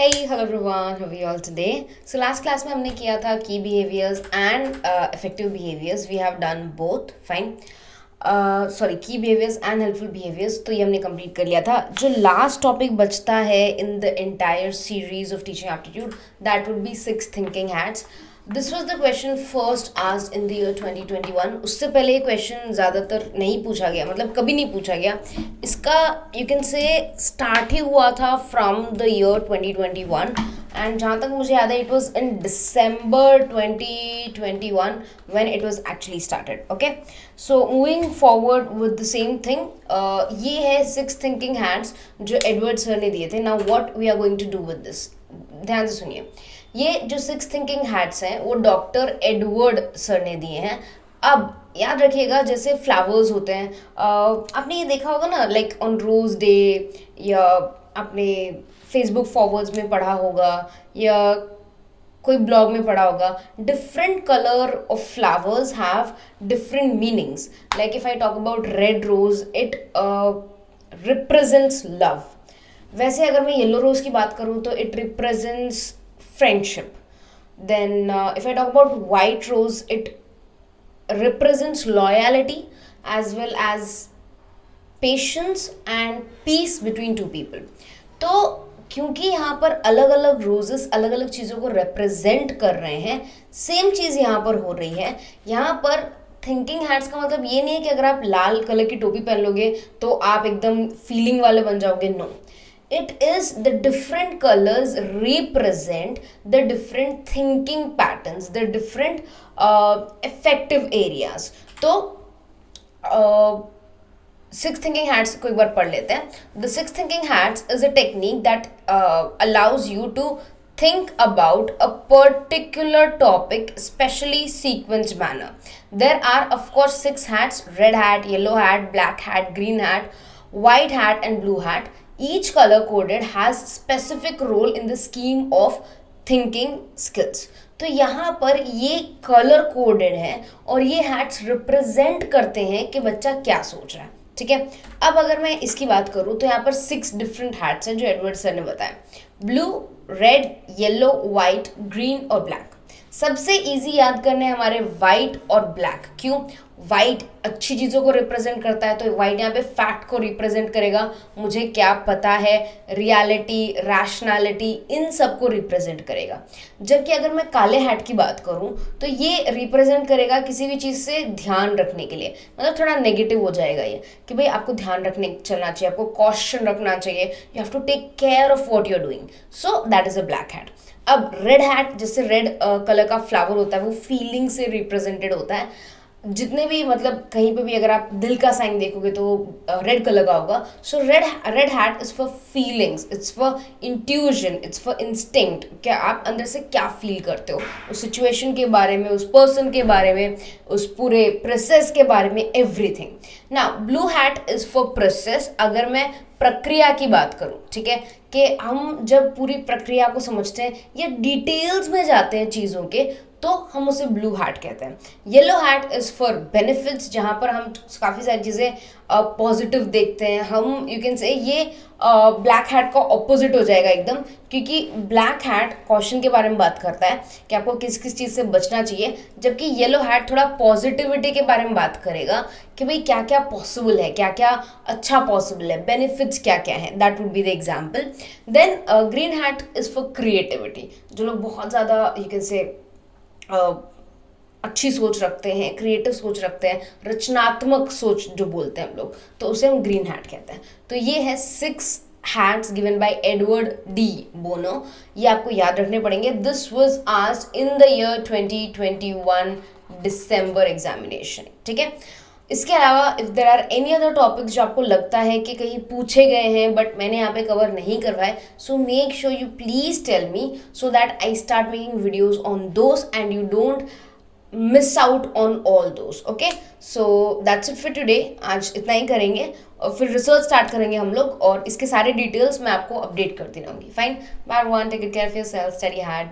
Hey, hello everyone, how are you all today? So last class में हमने किया था key behaviors and effective behaviors. We have done both, fine. Sorry, key behaviors and helpful behaviors. तो ये हमने complete कर लिया था. जो last topic बचता है in the entire series of teaching aptitude, that would be 6 thinking hats. This was the question first asked in the year 2021. उससे पहले ये क्वेश्चन ज़्यादातर नहीं पूछा गया, मतलब कभी नहीं पूछा गया. इसका यू कैन से स्टार्ट ही हुआ था फ्रॉम द ईयर 2021 एंड जहाँ तक मुझे याद है it was in December 2021 when it was actually started. Okay, so moving forward with the same thing, ये है 6 thinking hats जो एडवर्ड सर ने दिए थे. Now what we are going to do with this, ध्यान से सुनिए. ये जो 6 थिंकिंग हैट्स हैं वो डॉक्टर एडवर्ड सर ने दिए हैं. अब याद रखिएगा, जैसे फ्लावर्स होते हैं, आपने ये देखा होगा ना, लाइक ऑन रोज डे, या आपने फेसबुक फॉरवर्ड्स में पढ़ा होगा या कोई ब्लॉग में पढ़ा होगा. Different colour of flowers have different meanings. Like if I talk about red rose, it represents love. वैसे अगर मैं येलो रोज की बात करूँ तो it represents friendship. Then if I talk about white rose, it represents loyalty as well as patience and peace between two people. तो क्योंकि यहाँ पर अलग अलग रोजेस अलग अलग चीज़ों को रिप्रेजेंट कर रहे हैं, सेम चीज़ यहाँ पर हो रही है. यहाँ पर थिंकिंग हैट्स का मतलब ये नहीं है कि अगर आप लाल कलर की टोपी पहन लोगे तो आप एकदम फीलिंग वाले बन जाओगे. No, it is the different colors represent the different thinking patterns, the different effective areas. तो six thinking hats को एक बार पढ़ लेते हैं. The six thinking hats is a technique that allows you to think about a particular topic, especially sequence manner. There are of course 6 hats: red hat, yellow hat, black hat, green hat, white hat and blue hat. Each color coded has specific role in the scheme of thinking skills. तो यहाँ पर ये colour coded है और ये hats represent करते हैं कि बच्चा क्या सोच रहा है. ठीक है, अब अगर मैं इसकी बात करूँ तो यहाँ पर 6 डिफरेंट हैट्स हैं जो एडवर्ड सर ने बताया: blue, red, yellow, white, green और ब्लैक. सबसे इजी याद करने हमारे वाइट और ब्लैक. क्यों? वाइट अच्छी चीज़ों को रिप्रेजेंट करता है, तो वाइट यहाँ पे फैक्ट को रिप्रेजेंट करेगा, मुझे क्या पता है, रियलिटी, रैशनैलिटी, इन सब को रिप्रेजेंट करेगा. जबकि अगर मैं काले हैट की बात करूँ तो ये रिप्रेजेंट करेगा किसी भी चीज़ से ध्यान रखने के लिए, मतलब थोड़ा नेगेटिव हो जाएगा ये कि भाई आपको ध्यान रखने चलना चाहिए, आपको कॉशन रखना चाहिए, you have to take care of what you are doing. So that is a black hat. अब रेड हैट, जैसे रेड कलर का फ्लावर होता है, वो फीलिंग से रिप्रेजेंटेड होता है. जितने भी मतलब कहीं पे भी अगर आप दिल का साइन देखोगे तो रेड कलर का होगा. So red hat is for feelings, it's for intuition, it's for instinct. क्या आप अंदर से क्या फील करते हो उस सिचुएशन के बारे में, उस पर्सन के बारे में, उस पूरे प्रोसेस के बारे में, everything. Now blue hat is for process. अगर मैं प्रक्रिया की बात करूं, ठीक है, कि हम जब पूरी प्रक्रिया को समझते हैं या डिटेल्स में जाते हैं चीज़ों के, तो हम उसे ब्लू हैट कहते हैं. Yellow hat is for benefits, जहाँ पर हम काफ़ी सारी चीज़ें पॉजिटिव देखते हैं. हम यू कैन से ये ब्लैक हैट का ऑपोजिट हो जाएगा एकदम, क्योंकि ब्लैक हैट कॉशन के बारे में बात करता है कि आपको किस किस चीज़ से बचना चाहिए, जबकि येलो हैट थोड़ा पॉजिटिविटी के बारे में बात करेगा कि भाई क्या क्या पॉसिबल है, क्या क्या अच्छा पॉसिबल है, बेनिफिट्स क्या क्या है. That would be the example. Then green hat is for creativity. जो लोग बहुत ज़्यादा यू कैन से अच्छी सोच रखते हैं, क्रिएटिव सोच रखते हैं, रचनात्मक सोच जो बोलते हैं हम लोग, तो उसे हम ग्रीन हैट कहते हैं. तो ये है 6 hats given by Edward de Bono. ये आपको याद रखने पड़ेंगे. This was asked in the year 2021 December examination. ठीक है, इसके अलावा if there are any other topics जो आपको लगता है कि कहीं पूछे गए हैं बट मैंने यहाँ पे कवर नहीं करवाए, so make sure you please tell me so that I start making videos on those and you don't miss out on all those. Okay, so that's it for today. आज इतना ही करेंगे और फिर रिसर्च स्टार्ट करेंगे हम लोग, और इसके सारे डिटेल्स मैं आपको अपडेट करती रहूँगी. Fine, bye one, take care of yourself, study hard.